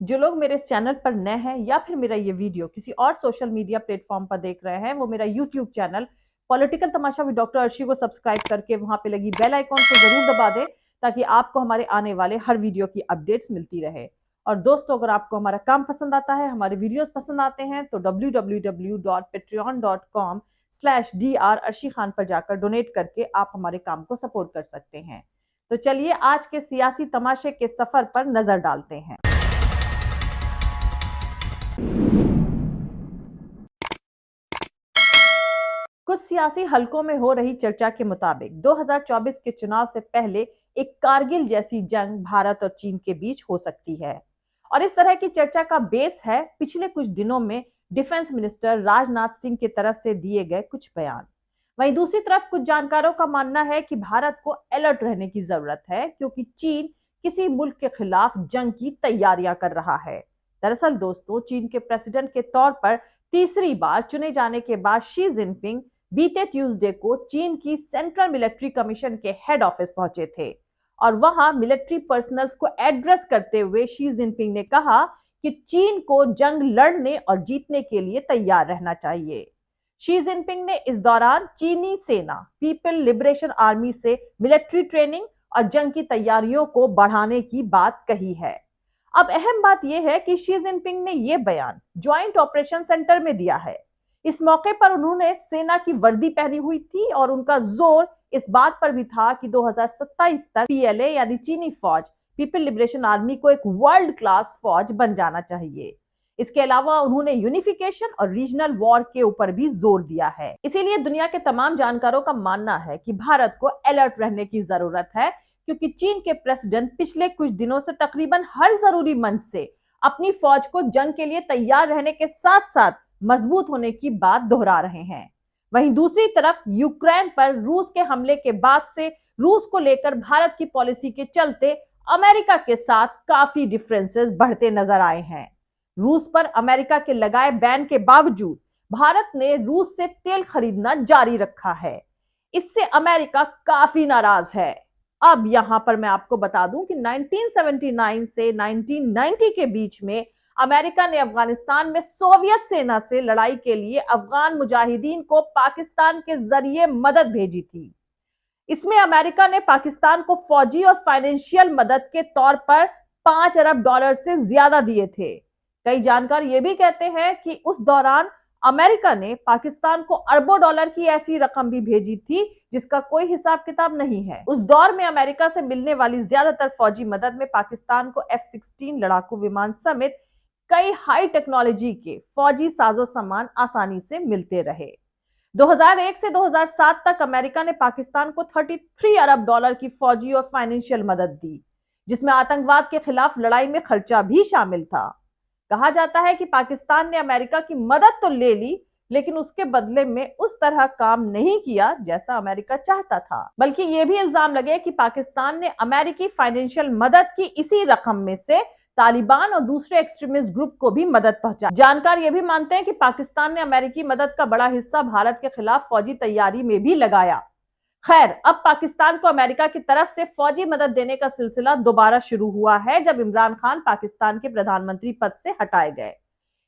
जो लोग मेरे इस चैनल पर नए हैं या फिर मेरा ये वीडियो किसी और सोशल मीडिया प्लेटफॉर्म पर देख रहे हैं, वो मेरा YouTube channel political Tamasha with doctor Arshi को सब्सक्राइब करके वहां पे लगी बेल आइकॉन को जरूर दबा दें, ताकि आपको हमारे आने वाले हर वीडियो की अपडेट्स मिलती रहे। और दोस्तों, अगर आपको हमारा काम पसंद आता है, हमारे वीडियोस पसंद आते हैं, तो www.patreon.com/dr अर्शी खान पर जाकर डोनेट करके आप हमारे काम को सपोर्ट कर सकते हैं। तो चलिए आज के सियासी तमाशे के सफर पर नजर डालते हैं। कुछ सियासी हलकों में हो रही चर्चा के मुताबिक 2024 के चुनाव से पहले एक कारगिल जैसी जंग भारत और चीन के बीच हो सकती है। और इस तरह की चर्चा का बेस है पिछले कुछ दिनों में डिफेंस मिनिस्टर राजनाथ सिंह की तरफ से दिए गए कुछ बयान। वहीं दूसरी तरफ कुछ जानकारों का मानना है कि भारत को अलर्ट रहने की जरूरत है, क्योंकि चीन किसी मुल्क के खिलाफ जंग की तैयारियां कर रहा है। दरअसल दोस्तों, चीन के प्रेसिडेंट के तौर पर तीसरी बार चुने जाने के बाद शी जिनपिंग बीते ट्यूसडे को चीन की सेंट्रल मिलिट्री कमीशन के हेड ऑफिस पहुंचे थे। और वहां मिलिट्री पर्सनल्स को एड्रेस करते हुए शी जिनपिंग ने कहा कि चीन को जंग लड़ने और जीतने के लिए तैयार रहना चाहिए। शी जिनपिंग ने इस दौरान चीनी सेना पीपल लिबरेशन आर्मी से मिलिट्री ट्रेनिंग और जंग की तैयारियों को बढ़ाने की बात कही है। अब अहम बात यह है कि शी जिनपिंग ने यह बयान ज्वाइंट ऑपरेशन सेंटर में दिया है। इस मौके पर उन्होंने सेना की वर्दी पहनी हुई थी और उनका जोर इस बात पर भी था कि 2027 तक पीएलए यानी चीनी फौज पीपल लिबरेशन आर्मी को एक वर्ल्ड क्लास फौज बन जाना चाहिए। इसके अलावा उन्होंने यूनिफिकेशन और रीजनल वॉर के ऊपर भी जोर दिया है। इसीलिए दुनिया के तमाम जानकारों का मानना है कि भारत को अलर्ट रहने की जरूरत है, क्योंकि चीन के प्रेसिडेंट पिछले कुछ दिनों से तकरीबन हर जरूरी मंच से अपनी फौज को जंग के लिए तैयार रहने के साथ साथ मजबूत होने की बात दोहरा रहे हैं। वहीं दूसरी तरफ यूक्रेन पर रूस के हमले के बाद से रूस को लेकर भारत की पॉलिसी के चलते अमेरिका के साथ काफी डिफरेंसेस बढ़ते नजर आए हैं। रूस पर अमेरिका के लगाए बैन के बावजूद भारत ने रूस से तेल खरीदना जारी रखा है। इससे अमेरिका काफी नाराज है। अब यहां पर मैं आपको बता दूं कि 1979 से 1990 के बीच में अमेरिका ने अफगानिस्तान में सोवियत सेना से लड़ाई के लिए अफगान मुजाहिदीन को पाकिस्तान के जरिए मदद भेजी थी। इसमें अमेरिका ने पाकिस्तान को फौजी और फाइनेंशियल मदद के तौर पर $5 अरब से ज्यादा दिए थे। कई जानकार ये भी कहते हैं कि उस दौरान अमेरिका ने पाकिस्तान को अरबों डॉलर की ऐसी रकम भी भेजी थी जिसका कोई हिसाब किताब नहीं है। उस दौर में अमेरिका से मिलने वाली ज्यादातर फौजी मदद में पाकिस्तान को F-16 लड़ाकू विमान समेत कई हाई टेक्नोलॉजी के फौजी साजो सामान आसानी से मिलते रहे। 2001 से 2007 तक अमेरिका ने पाकिस्तान को $33 अरब की फौजी और फाइनेंशियल मदद दी, जिसमें आतंकवाद के खिलाफ लड़ाई में खर्चा भी शामिल था। कहा जाता है कि पाकिस्तान ने अमेरिका की मदद तो ले ली, लेकिन उसके बदले में उस तरह काम नहीं किया जैसा अमेरिका चाहता था। बल्कि यह भी इल्जाम लगे कि पाकिस्तान ने अमेरिकी फाइनेंशियल मदद की इसी रकम में से तालिबान और दूसरे एक्सट्रीमिस्ट ग्रुप को भी मदद पहुंचाई। जानकार ये भी मानते हैं कि पाकिस्तान ने अमेरिकी मदद का बड़ा हिस्सा भारत के खिलाफ फौजी तैयारी में भी लगाया। खैर, अब पाकिस्तान को अमेरिका की तरफ से फौजी मदद देने का सिलसिला दोबारा शुरू हुआ है, जब इमरान खान पाकिस्तान के प्रधानमंत्री पद से हटाए गए।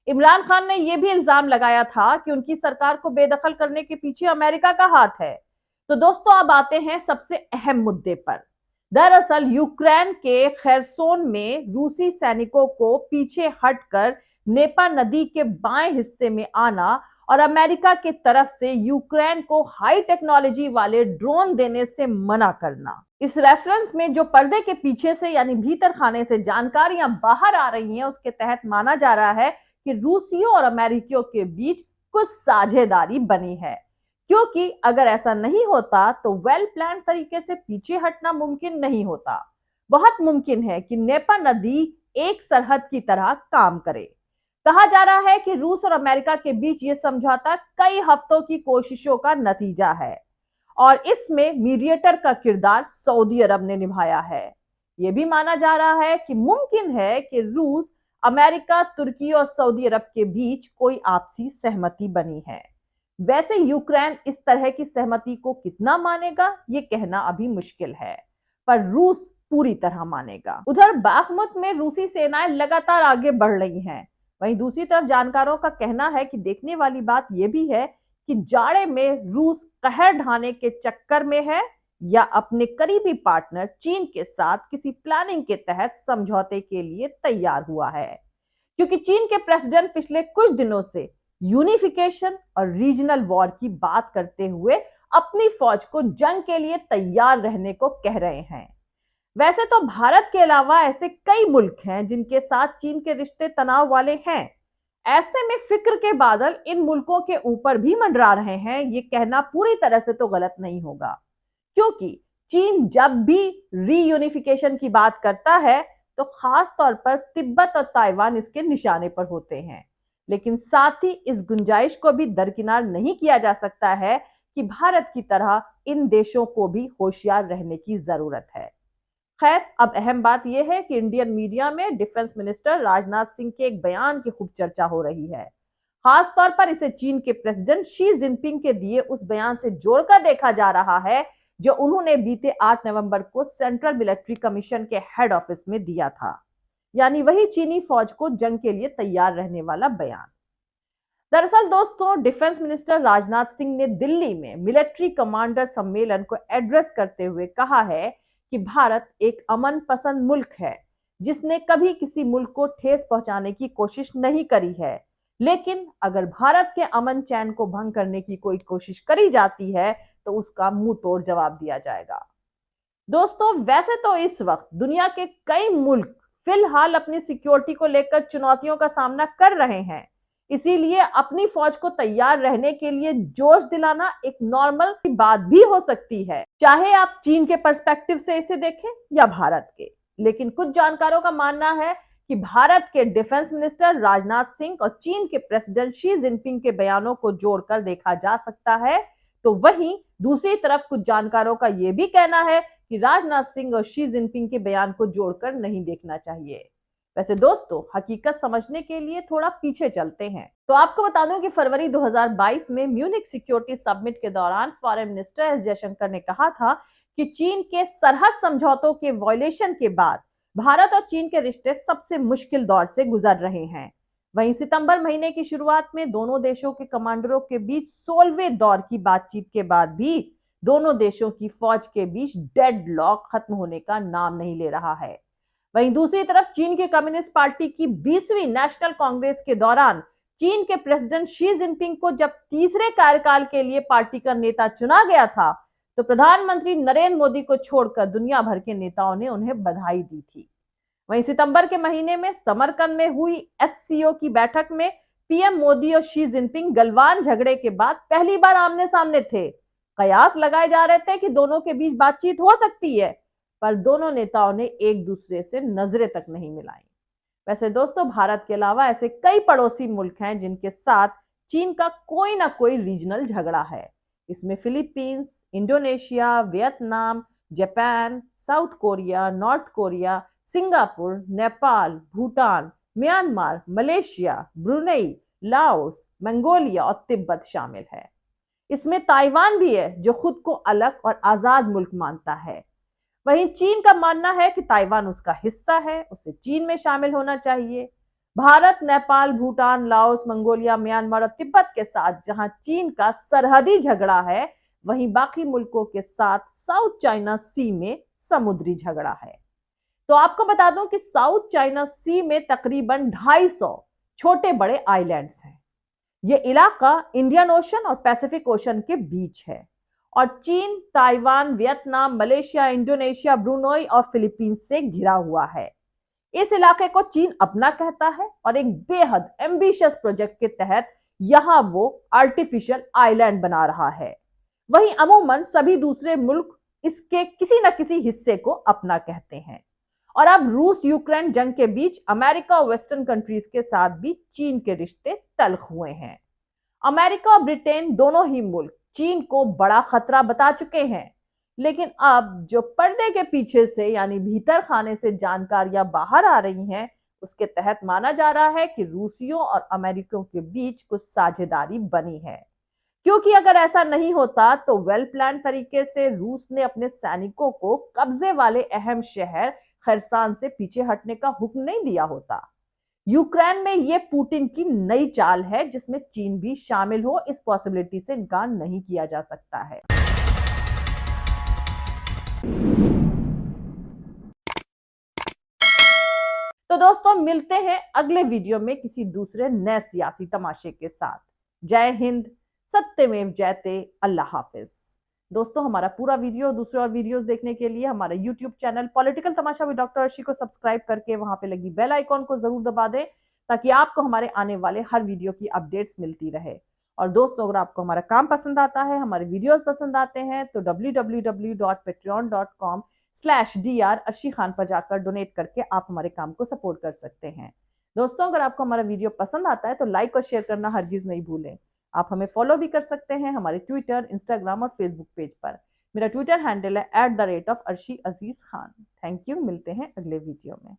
इमरान खान ने यह भी इल्जाम लगाया था कि उनकी सरकार को बेदखल करने के पीछे अमेरिका का हाथ है। तो दोस्तों, अब आते हैं सबसे अहम मुद्दे पर। दरअसल यूक्रेन के खेरसोन में रूसी सैनिकों को पीछे हटकर नेपा नदी के बाएं हिस्से में आना और अमेरिका की तरफ से यूक्रेन को हाई टेक्नोलॉजी वाले ड्रोन देने से मना करना। इस रेफरेंस में जो पर्दे के पीछे से यानी भीतर खाने से जानकारियां बाहर आ रही हैं, उसके तहत माना जा रहा है कि रूसियों और अमेरिकियों के बीच कुछ साझेदारी बनी है, क्योंकि अगर ऐसा नहीं होता तो वेल प्लान तरीके से पीछे हटना मुमकिन नहीं होता। बहुत मुमकिन है कि नेपा नदी एक सरहद की तरह काम करे। कहा जा रहा है कि रूस और अमेरिका के बीच यह समझौता कई हफ्तों की कोशिशों का नतीजा है और इसमें मीडिएटर का किरदार सऊदी अरब ने निभाया है। यह भी माना जा रहा है कि मुमकिन है कि रूस, अमेरिका, तुर्की और सऊदी अरब के बीच कोई आपसी सहमति बनी है। वैसे यूक्रेन इस तरह की सहमति को कितना मानेगा, ये कहना अभी मुश्किल है, पर रूस पूरी तरह मानेगा। उधर बाखमुत में रूसी सेनाएं लगातार आगे बढ़ रही हैं। वहीं दूसरी तरफ जानकारों का कहना है कि देखने वाली बात यह भी है कि जाड़े में रूस कहर ढाने के चक्कर में है या अपने करीबी पार्टनर चीन के साथ किसी प्लानिंग के तहत समझौते के लिए तैयार हुआ है। क्योंकि चीन के प्रेसिडेंट पिछले कुछ दिनों से यूनिफिकेशन और रीजनल वॉर की बात करते हुए अपनी फौज को जंग के लिए तैयार रहने को कह रहे हैं। वैसे तो भारत के अलावा ऐसे कई मुल्क हैं जिनके साथ चीन के रिश्ते तनाव वाले हैं। ऐसे में फिक्र के बादल इन मुल्कों के ऊपर भी मंडरा रहे हैं, ये कहना पूरी तरह से तो गलत नहीं होगा। क्योंकि चीन जब भी रीयूनिफिकेशन की बात करता है तो खास तौर पर तिब्बत और ताइवान इसके निशाने पर होते हैं। लेकिन साथ ही इस गुंजाइश को भी दरकिनार नहीं किया जा सकता है कि भारत की तरह इन देशों को भी होशियार रहने की जरूरत है। खैर, अब अहम बात यह है कि इंडियन मीडिया में डिफेंस मिनिस्टर राजनाथ सिंह के एक बयान की खूब चर्चा हो रही है। खास तौर पर इसे चीन के प्रेसिडेंट शी जिनपिंग के दिए उस बयान से जोड़कर देखा जा रहा है जो उन्होंने बीते 8 नवंबर को सेंट्रल मिलिट्री कमीशन के हेड ऑफिस में दिया था, यानी वही चीनी फौज को जंग के लिए तैयार रहने वाला बयान। दरअसल दोस्तों, डिफेंस मिनिस्टर राजनाथ सिंह ने दिल्ली में मिलिट्री कमांडर सम्मेलन को एड्रेस करते हुए कहा है कि भारत एक अमन पसंद मुल्क है जिसने कभी किसी मुल्क को ठेस पहुंचाने की कोशिश नहीं करी है। लेकिन अगर भारत के अमन चैन को भंग करने की कोई कोशिश करी जाती है तो उसका मुंह तोड़ जवाब दिया जाएगा। दोस्तों, वैसे तो इस वक्त दुनिया के कई मुल्क फिलहाल अपनी सिक्योरिटी को लेकर चुनौतियों का सामना कर रहे हैं। इसीलिए अपनी फौज को तैयार रहने के लिए जोश दिलाना एक नॉर्मल बात भी हो सकती है, चाहे आप चीन के पर्सपेक्टिव से इसे देखें या भारत के। लेकिन कुछ जानकारों का मानना है कि भारत के डिफेंस मिनिस्टर राजनाथ सिंह और चीन के प्रेसिडेंट शी जिनपिंग के बयानों को जोड़कर देखा जा सकता है। तो वहीं दूसरी तरफ कुछ जानकारों का यह भी कहना है कि राजनाथ सिंह और शी जिनपिंग के बयान को जोड़कर नहीं देखना चाहिए। वैसे दोस्तों, हकीकत समझने के लिए थोड़ा पीछे चलते हैं तो आपको बता दूं कि फरवरी 2022 में म्यूनिक सिक्योरिटी समिट के दौरान फॉरेन मिनिस्टर एस जयशंकर ने कहा था कि चीन के सरहद समझौतों के वायलेशन के बाद भारत और चीन के रिश्ते सबसे मुश्किल दौर से गुजर रहे हैं। वहीं सितंबर महीने की शुरुआत में दोनों देशों के कमांडरों के बीच 16वें दौर की बातचीत के बाद भी दोनों देशों की फौज के बीच डेडलॉक खत्म होने का नाम नहीं ले रहा है। वहीं दूसरी तरफ चीन की कम्युनिस्ट पार्टी की 20वीं नेशनल कांग्रेस के दौरान चीन के प्रेसिडेंट शी जिनपिंग को जब तीसरे कार्यकाल के लिए पार्टी का नेता चुना गया था तो प्रधानमंत्री नरेंद्र मोदी को छोड़कर दुनिया भर के नेताओं ने उन्हें बधाई दी थी। वहीं सितंबर के महीने में समरकंद में हुई एससीओ की बैठक में पीएम मोदी और शी जिनपिंग गलवान झगड़े के बाद पहली बार आमने सामने थे। कयास लगाए जा रहे थे कि दोनों के बीच बातचीत हो सकती है, पर दोनों नेताओं ने एक दूसरे से नजरें तक नहीं मिलाई। वैसे दोस्तों, भारत के अलावा ऐसे कई पड़ोसी मुल्क हैं जिनके साथ चीन का कोई ना कोई रीजनल झगड़ा है। इसमें Philippines, Indonesia, Vietnam, Japan, south Korea, north Korea, Singapore, Nepal, Bhutan, Myanmar, Malaysia, Brunei, Laos, Mongolia और तिब्बत शामिल है। इसमें ताइवान भी है जो खुद को अलग और आजाद मुल्क मानता है। वहीं चीन का मानना है कि ताइवान उसका हिस्सा है, उसे चीन में शामिल होना चाहिए। Bharat, Nepal, Bhutan, Laos, Mongolia, Myanmar और तिब्बत के साथ जहां चीन का सरहदी झगड़ा है, वहीं बाकी मुल्कों के साथ साउथ चाइना सी में समुद्री झगड़ा है। तो आपको बता दूं कि साउथ चाइना सी में तकरीबन 250 छोटे बड़े आइलैंड्स हैं। ये इलाका इंडियन ओशन और पैसिफिक ओशन के बीच है और चीन, Taiwan, Vietnam, Malaysia, Indonesia, Brunei और फिलीपींस से घिरा हुआ है। इस इलाके को चीन अपना कहता है और एक बेहद एम्बिशियस प्रोजेक्ट के तहत यहां वो आर्टिफिशियल आइलैंड बना रहा है। वहीं अमूमन सभी दूसरे मुल्क इसके किसी न किसी हिस्से को अपना कहते हैं। और अब रूस यूक्रेन जंग के बीच अमेरिका और वेस्टर्न कंट्रीज के साथ भी चीन के रिश्ते तल्ख हुए हैं। अमेरिका और ब्रिटेन दोनों ही मुल्क चीन को बड़ा खतरा बता चुके हैं, लेकिन अब जो पर्दे के पीछे से यानी भीतर खाने से जानकारियां बाहर आ रही हैं, उसके तहत माना जा रहा है कि रूसियों और अमेरिकियों के बीच कुछ साझेदारी बनी है। क्योंकि अगर ऐसा नहीं होता तो वेल प्लान तरीके से रूस ने अपने सैनिकों को कब्जे वाले अहम शहर खरसान से पीछे हटने का हुक्म नहीं दिया होता। यूक्रेन में ये पुतिन की नई चाल है जिसमें चीन भी शामिल हो, इस पॉसिबिलिटी से इनकार नहीं किया जा सकता है। तो दोस्तों मिलते हैं अगले वीडियो में किसी दूसरे नए सियासी तमाशे के साथ। जय हिंद, सत्यमेव जयते, अल्लाह हाफिज। दोस्तों हमारा पूरा वीडियो, दूसरे और वीडियोस देखने के लिए हमारे YouTube channel political Tamasha with doctor Arshi को सब्सक्राइब करके वहां पे लगी बेल आइकॉन को जरूर दबा दें ताकि आपको हमारे आने वाले हर वीडियो की अपडेट्स मिलती रहे। और दोस्तों अगर आपको हमारा काम पसंद आता है, हमारे वीडियोस पसंद आते हैं तो www.patreon.com/dr अर्शी खान पर जाकर डोनेट करके आप हमारे काम को सपोर्ट कर सकते हैं। दोस्तों अगर आपको हमारा वीडियो पसंद आता है तो लाइक और शेयर करना हरगिज नहीं भूलें। आप हमें फॉलो भी कर सकते हैं हमारे ट्विटर, इंस्टाग्राम और फेसबुक पेज पर। मेरा ट्विटर हैंडल है @arshi aziz khan। Thank you, मिलते हैं अगले वीडियो में।